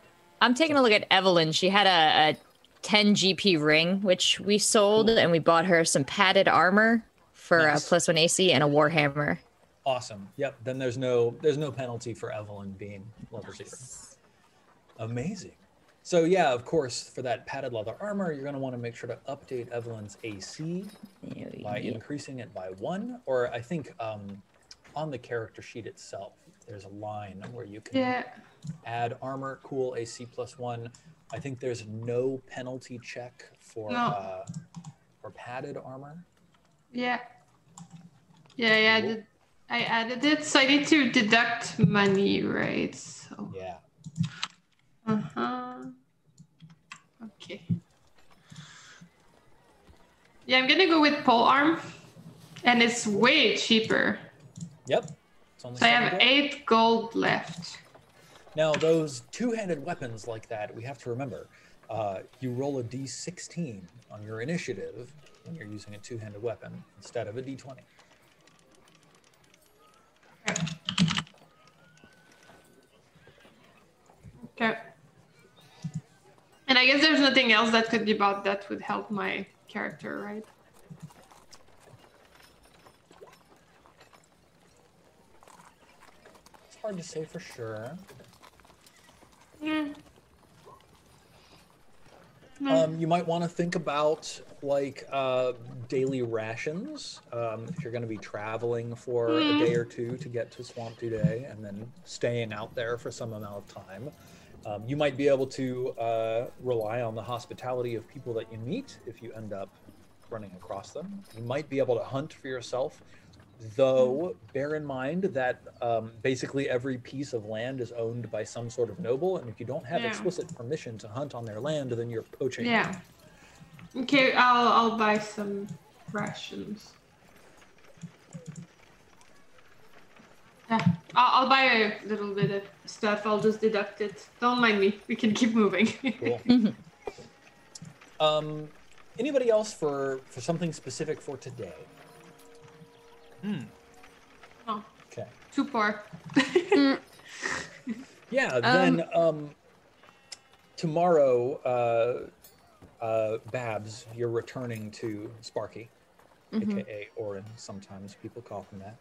I'm taking a look at Evelyn. She had a 10 GP ring, which we sold, and we bought her some padded armor for a +1 AC and a warhammer. Awesome. Yep. Then there's no penalty for Evelyn being level 0. Amazing. So yeah, of course, for that padded leather armor, you're going to want to make sure to update Evelyn's AC by increasing it by 1. Or I think on the character sheet itself, there's a line where you can add armor, cool, AC +1. I think there's no penalty check for padded armor. Yeah. Yeah, cool. I added it, so I need to deduct money, right? So. Yeah. Okay. Yeah, I'm gonna go with polearm, and it's way cheaper. Yep. So I have 8 gold left. Now, those two-handed weapons like that, we have to remember, you roll a D16 on your initiative when you're using a two-handed weapon instead of a D20. Okay. And I guess there's nothing else that could be bought that would help my character, right? It's hard to say for sure. You might want to think about like daily rations if you're going to be traveling for a day or two to get to Swamp Dudet and then staying out there for some amount of time. You might be able to rely on the hospitality of people that you meet if you end up running across them. You might be able to hunt for yourself, though bear in mind that basically every piece of land is owned by some sort of noble, and if you don't have explicit permission to hunt on their land, then you're poaching. Yeah. Okay, I'll buy some rations. Yeah. I'll buy a little bit of stuff. I'll just deduct it. Don't mind me. We can keep moving. Cool. Anybody else for something specific for today? Oh, Okay. too poor. Yeah. Then tomorrow, Babs, you're returning to Sparky, aka Orin. Sometimes people call him that.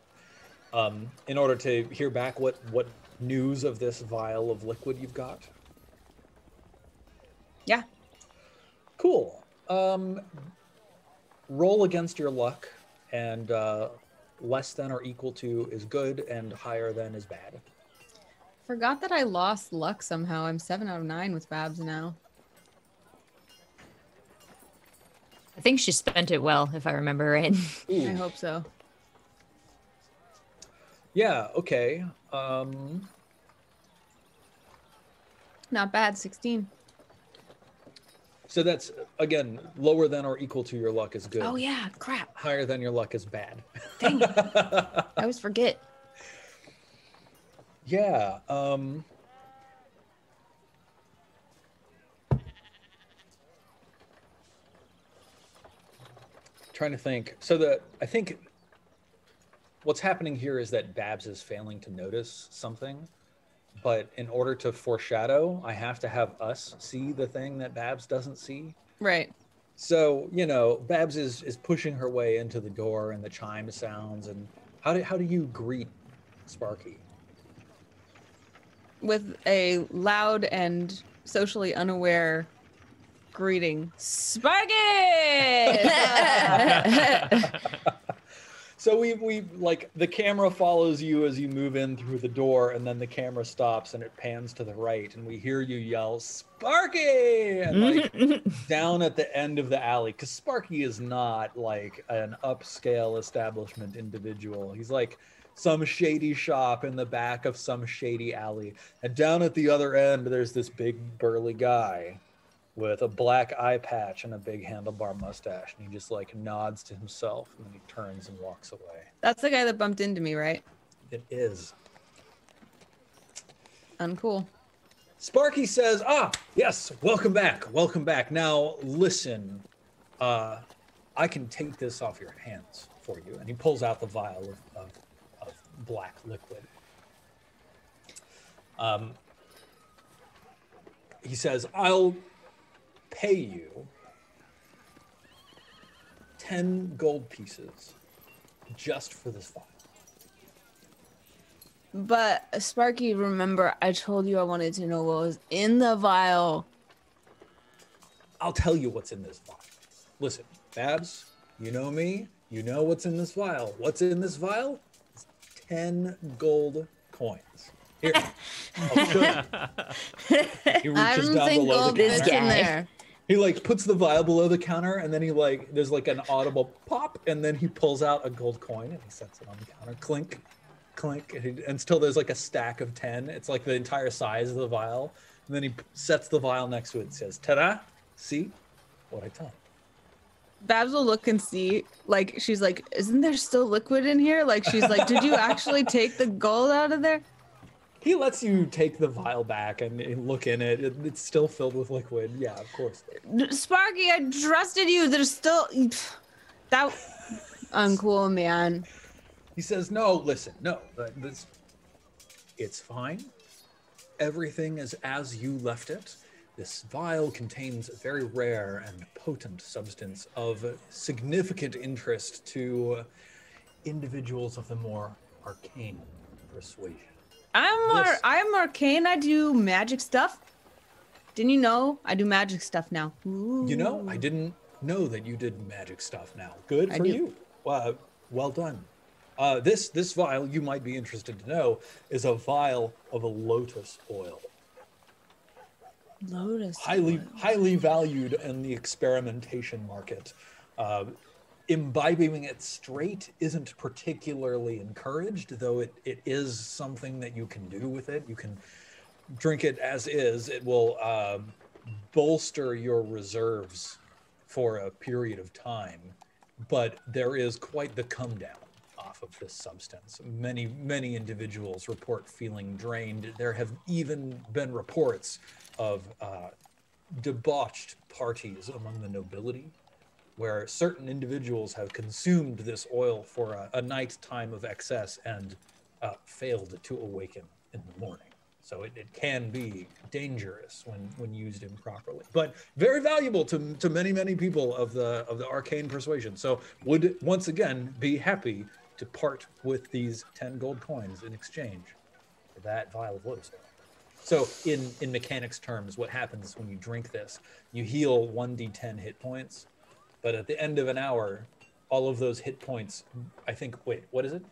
In order to hear back what news of this vial of liquid you've got. Yeah. Cool. Roll against your luck, and less than or equal to is good, and higher than is bad. Forgot that I lost luck somehow. I'm 7 out of 9 with Babs now. I think she spent it well, if I remember right. I hope so. Yeah, okay. Not bad, 16. So that's, again, lower than or equal to your luck is good. Oh yeah, crap. Higher than your luck is bad. Dang it. I always forget. Yeah. Trying to think. So I think what's happening here is that Babs is failing to notice something. But in order to foreshadow, I have to have us see the thing that Babs doesn't see. Right. So, Babs is pushing her way into the door, and the chime sounds. And how do you greet Sparky? With a loud and socially unaware greeting. Sparky! So we like the camera follows you as you move in through the door, and then the camera stops and it pans to the right, and we hear you yell Sparky, and like down at the end of the alley, because Sparky is not like an upscale establishment individual. He's like some shady shop in the back of some shady alley, and down at the other end there's this big burly guy with a black eye patch and a big handlebar mustache, and he just like nods to himself, and then he turns and walks away. That's the guy that bumped into me, right? It is. Uncool. Sparky says, yes, welcome back. Now, listen, I can take this off your hands for you. And he pulls out the vial of black liquid. He says, I'll pay you 10 gold pieces just for this vial. But Sparky, remember, I told you I wanted to know what was in the vial. I'll tell you what's in this vial. Listen, Babs, you know me. You know what's in this vial. What's in this vial? It's 10 gold coins. Here. I'll show you. He reaches down below the counter. In there. He like puts the vial below the counter, and then he like there's like an audible pop, and then he pulls out a gold coin and he sets it on the counter. Clink, clink, and still there's like a stack of 10. It's like the entire size of the vial. And then he sets the vial next to it and says, "Ta-da! See what I tell you." Babs will look and see, like, she's like, isn't there still liquid in here? Like, she's like, did you actually take the gold out of there? He lets you take the vial back and look in it. It's still filled with liquid. Yeah, of course. Sparky, I trusted you. There's still... That... Uncool, man. He says, no, listen, no. It's fine. Everything is as you left it. This vial contains a very rare and potent substance of significant interest to individuals of the more arcane persuasion. I'm arcane. I do magic stuff. Didn't you know? I do magic stuff now. Ooh. You know, I didn't know that you did magic stuff now. Good for you. Well done. This vial, you might be interested to know, is a vial of a lotus oil. Lotus highly valued in the experimentation market. Imbibing it straight isn't particularly encouraged, though it is something that you can do with it. You can drink it as is. It will bolster your reserves for a period of time, but there is quite the come down enough of this substance. Many individuals report feeling drained. There have even been reports of debauched parties among the nobility, where certain individuals have consumed this oil for a night time of excess and failed to awaken in the morning. So it can be dangerous when used improperly, but very valuable to many people of the arcane persuasion. So would once again be happy to part with these 10 gold coins in exchange for that vial of lotus oil. So in mechanics terms, what happens when you drink this, you heal 1d10 hit points, but at the end of an hour, all of those hit points, I think, wait, what is it?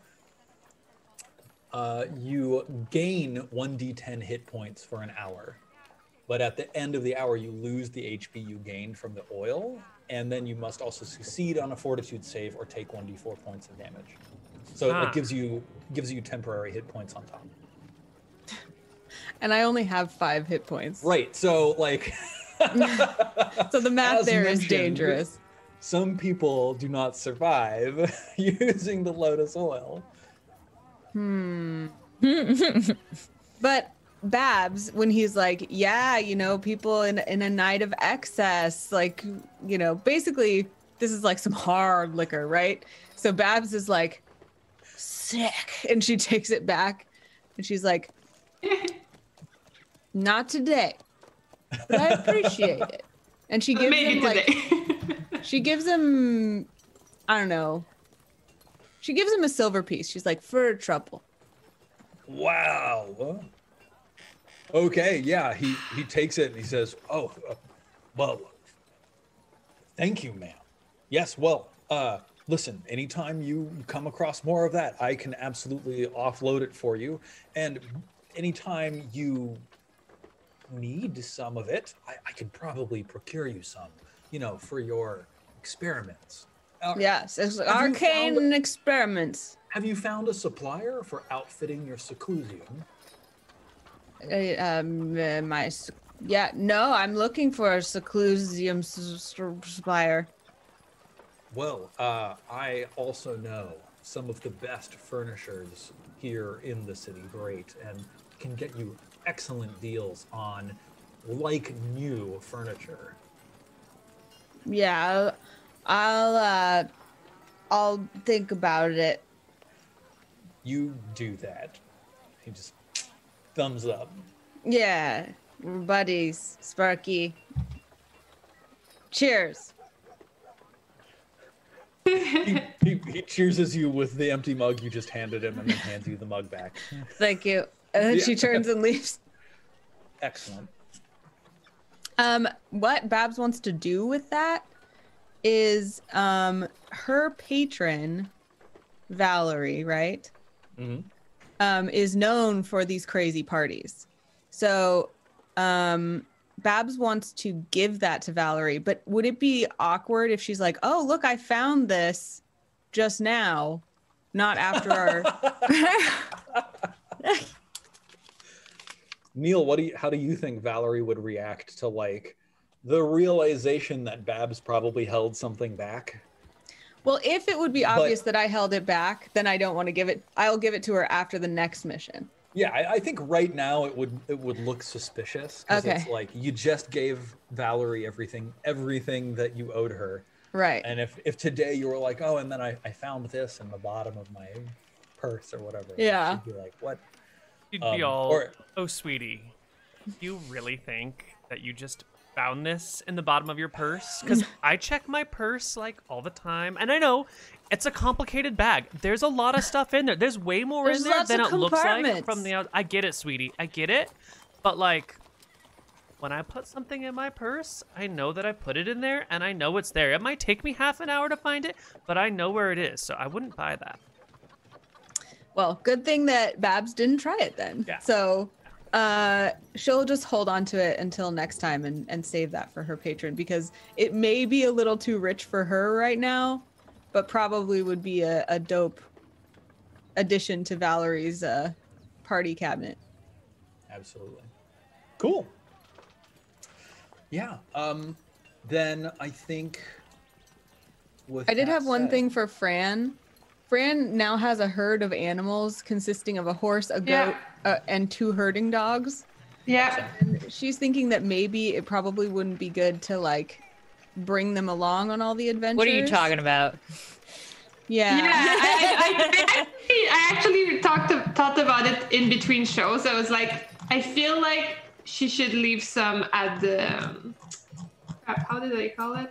You gain 1d10 hit points for an hour, but at the end of the hour, you lose the HP you gained from the oil, and then you must also succeed on a fortitude save or take 1d4 points of damage. So it gives you temporary hit points on top. And I only have 5 hit points. Right. So like, so the math there is dangerous. Some people do not survive using the lotus oil. But Babs, when he's like, yeah, you know, people in a night of excess, like, you know, basically this is like some hard liquor, right? So Babs is like, sick. And she takes it back and she's like, not today, but I appreciate it. And she gives him like, she gives him, I don't know. She gives him a silver piece. She's like, for trouble. Wow. Okay, yeah, he takes it and he says, oh, well, thank you, ma'am. Yes, well, listen, anytime you come across more of that, I can absolutely offload it for you. And anytime you need some of it, I could probably procure you some, you know, for your experiments. Yes, it's arcane experiments. Have you found a supplier for outfitting your seclusium? No, I'm looking for a seclusium supplier. Well, I also know some of the best furnishers here in the city, great, and can get you excellent deals on like new furniture. Yeah, I'll think about it. You do that. He just thumbs up. Yeah, we're buddies, Sparky. Cheers. He cheerses you with the empty mug you just handed him and then hands you the mug back. Thank you. And then she turns and leaves. Excellent. What Babs wants to do with that is her patron, Valerie, right? Mm-hmm. Is known for these crazy parties. So Babs wants to give that to Valerie, but would it be awkward if she's like, oh, look, I found this just now, not after our... Neal, how do you think Valerie would react to like the realization that Babs probably held something back? Well, if it would be obvious that I held it back, then I don't want to give it. I'll give it to her after the next mission. Yeah, I think right now it would look suspicious because it's like you just gave Valerie everything that you owed her. Right. And if today you were like, oh, and then I found this in the bottom of my purse or whatever. Yeah. She'd be like, what? You'd be all, oh, sweetie, you really think that you just found this in the bottom of your purse? Because I check my purse like all the time, and I know it's a complicated bag. There's a lot of stuff in there. There's way more in there than it looks like from the outside. I get it, sweetie. I get it. But like, when I put something in my purse, I know that I put it in there, and I know it's there. It might take me half an hour to find it, but I know where it is, so I wouldn't buy that. Well, good thing that Babs didn't try it then. Yeah. So she'll just hold on to it until next time and save that for her patron, because it may be a little too rich for her right now, but probably would be a dope addition to Valerie's party cabinet. Absolutely. Cool. Yeah. Then I think I did have one thing for Fran. Fran now has a herd of animals consisting of a horse, a goat, and 2 herding dogs. Yeah. And she's thinking that maybe it probably wouldn't be good to like bring them along on all the adventures. What are you talking about? Yeah. Yeah, I actually thought about it in between shows. I was like, I feel like she should leave some at the how did they call it?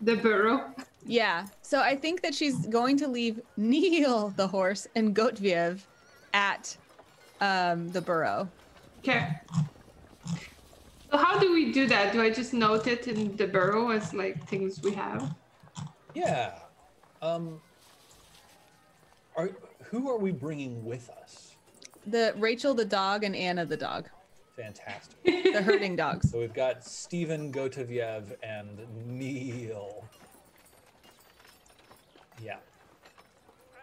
The burrow. Yeah. So I think that she's going to leave Neal the horse and Gotviev at the burrow. Okay. So how do we do that? Do I just note it in the burrow as like things we have? Yeah. Who are we bringing with us? Rachel the dog and Anna the dog. Fantastic. The herding dogs. So we've got Stephen, Gotoviev, and Neal. Yeah.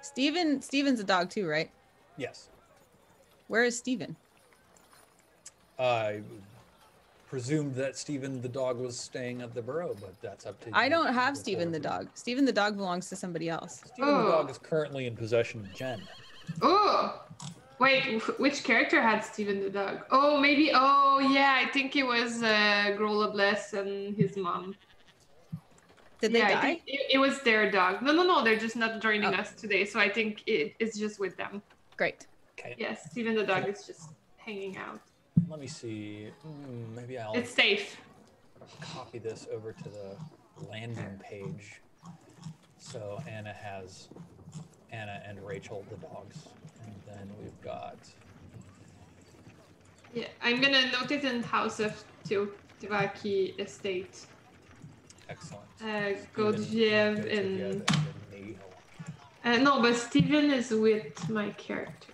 Steven's a dog too, right? Yes. Where is Steven? I presumed that Stephen the dog was staying at the burrow, but that's up to you. I don't have Steven the dog. Steven the dog belongs to somebody else. Stephen the dog is currently in possession of Jen. Oh, wait, which character had Steven the dog? Oh, maybe. Oh, yeah, I think it was Grola Bless and his mom. Did they die? I think it was their dog. No, they're just not joining us today, so I think it's just with them. Great. Okay. Yes, Steven the dog is just hanging out. Let me see. Maybe I'll It's safe. copy this over to the landing page. So Anna has Anna and Rachel, the dogs. And then we've got... Yeah, I'm gonna note it in House of Teotihuacan Estate. Excellent. Gotviev and... no, but Steven is with my characters.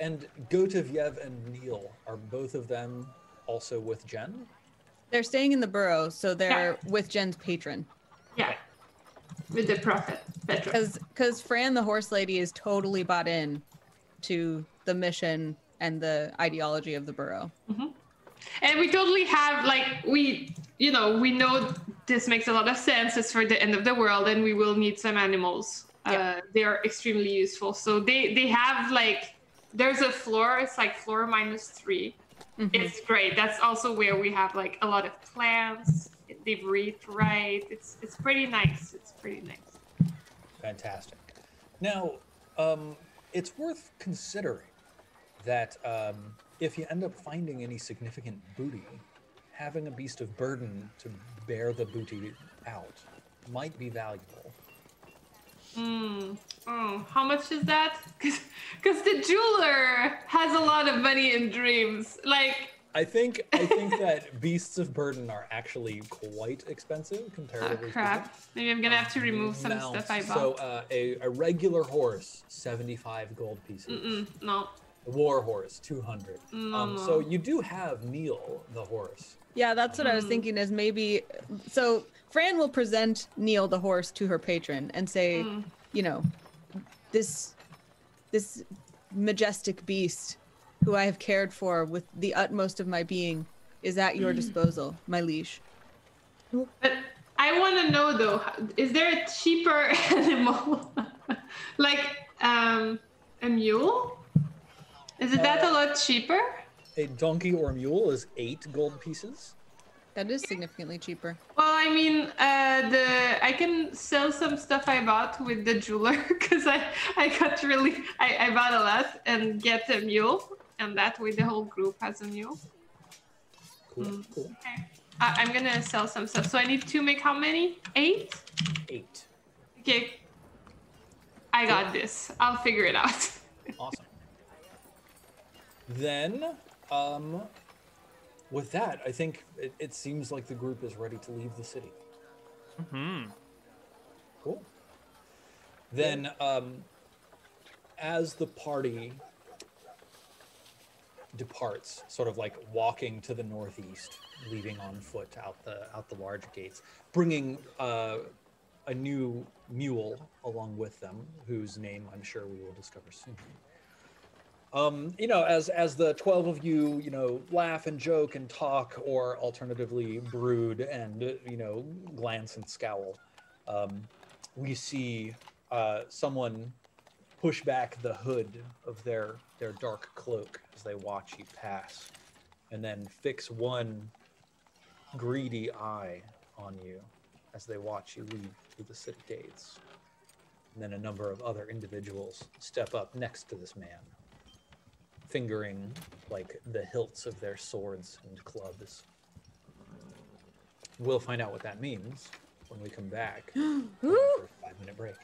And Gotoviev and Neal, are both of them also with Jen? They're staying in the burrow, so they're with Jen's patron. Yeah, with the prophet, Petra. Because Fran, the horse lady, is totally bought in to the mission and the ideology of the burrow. Mm-hmm. And we totally have, like, we know this makes a lot of sense. It's for the end of the world, and we will need some animals. They are extremely useful. So they have, like, there's a floor. It's like floor -3. Mm-hmm. It's great. That's also where we have, like, a lot of plants. They breathe right. It's pretty nice. It's pretty nice. Fantastic. Now, it's worth considering that if you end up finding any significant booty, having a beast of burden to bear the booty out might be valuable. Oh, how much is that? Because the jeweler has a lot of money in dreams. Like, I think that beasts of burden are actually quite expensive comparatively. Crap. Maybe I'm gonna have to remove some stuff I bought. So a regular horse, 75 gold pieces. No. A war horse, 200. No. So you do have Neal the horse. Yeah, that's what I was thinking. Is maybe so. Fran will present Neal the horse to her patron and say, you know, this majestic beast who I have cared for with the utmost of my being is at your disposal, my liege. But I want to know though, is there a cheaper animal? Like a mule? Is it that a lot cheaper? A donkey or mule is 8 gold pieces. That is significantly cheaper. Well, I mean, I can sell some stuff I bought with the jeweler because I bought a lot and get a mule, and that way the whole group has a mule. Cool. Okay. I'm gonna sell some stuff. So I need to make how many? 8? 8. Okay. I got this. I'll figure it out. Awesome. Then, with that, I think it seems like the group is ready to leave the city. Mm-hmm. Cool. Then, as the party departs, sort of like walking to the northeast, leaving on foot out the large gates, bringing a new mule along with them, whose name I'm sure we will discover soon. You know, as the 12 of you, you know, laugh and joke and talk, or alternatively brood and, you know, glance and scowl, we see someone push back the hood of their dark cloak as they watch you pass, and then fix one greedy eye on you as they watch you leave through the city gates. And then a number of other individuals step up next to this man, fingering like the hilts of their swords and clubs. We'll find out what that means when we come back for a 5-minute break.